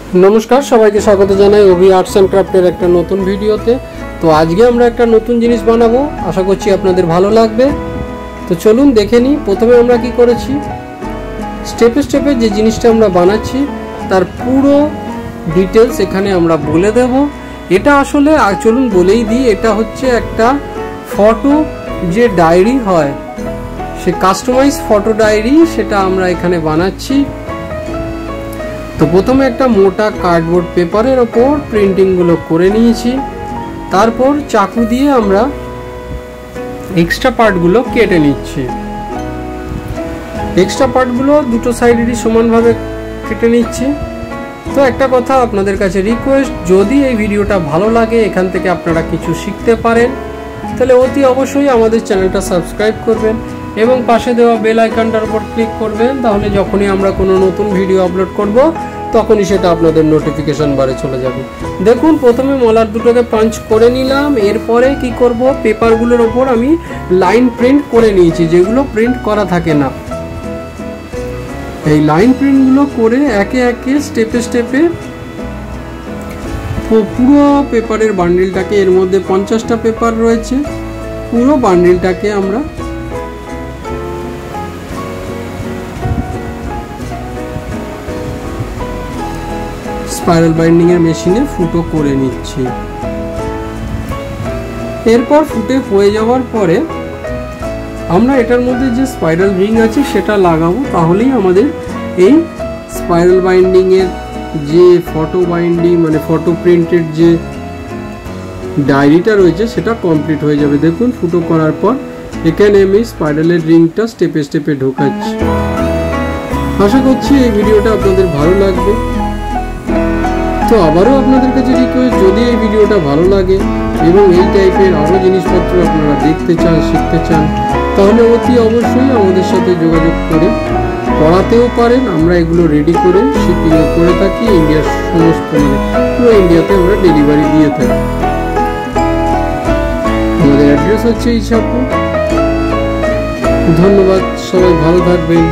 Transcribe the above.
नमस्कार सबाइके स्वागत जानाई अभि आर्ट्स एंड क्राफ्टेर एक नतून भिडियोते। तो आज के आमरा एक नतून जिनिस बानाबो, आशा करछि आपनादेर भालो लागबे। तो चलुन देखे निई प्रथमे आमरा कि करेछि। स्टेपे स्टेपे जे जिनिसटा आमरा बानाच्छि तार पुरो डिटेल्स एखाने आमरा बोले देब। एटा आसले चलुन बोलेई दिई, एटा होच्छे एकटा फटो जे डायरी हय, से कास्टमाइज फटो डायरी, सेटा आमरा एखाने बानाच्छि। तो प्रथमे एक मोटा कार्डबोर्ड पेपारेर ओपर प्रिंटिंग गुलो करे निয়েছি, तारपर चाकू दिए आमरा एक्सट्रा पार्ट गुलो केटे निচ্ছি। एक्सट्रा पार्ट गुलो दुटो साइडेरই সমানভাবে কেটে নিচ্ছি। তো একটা কথা আপনাদের কাছে রিকোয়েস্ট, যদি এই ভিডিওটা ভালো লাগে, এখান থেকে আপনারা কিছু শিখতে পারেন, তাহলে অতি অবশ্যই আমাদের চ্যানেলটা সাবস্ক্রাইব করবেন এবং পাশে দেওয়া বেল আইকনটার উপর ক্লিক করবেন। তাহলে যখনই আমরা কোনো নতুন ভিডিও আপলোড করব তখনই সেটা আপনাদের নোটিফিকেশন বারে চলে যাবে। দেখুন প্রথমে মলার দুটোকে পাঞ্চ করে নিলাম। এরপরে কি করব, পেপারগুলোর উপর আমি লাইন প্রিন্ট করে নিয়েছি, যেগুলো প্রিন্ট করা থাকে না। এই লাইন প্রিন্টগুলো করে একে একে স্টেপে স্টেপে পুরো পেপারের বান্ডিলটাকে, এর মধ্যে 50টা পেপার রয়েছে, পুরো বান্ডিলটাকে আমরা স্পাইরাল বাইন্ডিং এর মেশিনে ফুটো করে নিচ্ছি। এরপর ফুটে হয়ে যাওয়ার পরে আমরা এটার মধ্যে যে স্পাইরাল রিং আছে সেটা লাগাবো, তাহলেই আমাদের এই স্পাইরাল বাইন্ডিং এর যে ফটো বাইন্ডিং মানে ফটো প্রিন্টের যে ডায়েরিটা রয়েছে সেটা কমপ্লিট হয়ে যাবে। দেখুন ফুটো করার পর এখানে আমি স্পাইরালের রিংটা স্টেপে স্টেপে ঢোকাচ্ছি। আশা করছি এই ভিডিওটা আপনাদের ভালো লাগবে। তো আবারও আপনাদের কাছে রিকোয়েস্ট, যদি এই ভিডিওটা ভালো লাগে এবং এই টাইপের আরও জিনিসপত্র আপনারা দেখতে চান, শিখতে চান, তাহলে অতি অবশ্যই আমাদের সাথে যোগাযোগ করে করাতেও পারেন। আমরা এগুলো রেডি করে শিপিংও করে থাকি, ইন্ডিয়ার সমস্ত পুরো ইন্ডিয়াতে আমরা ডেলিভারি দিয়ে থাকি। আমাদের অ্যাড্রেস হচ্ছে ইছাপুর। ধন্যবাদ, সবাই ভালো থাকবেন।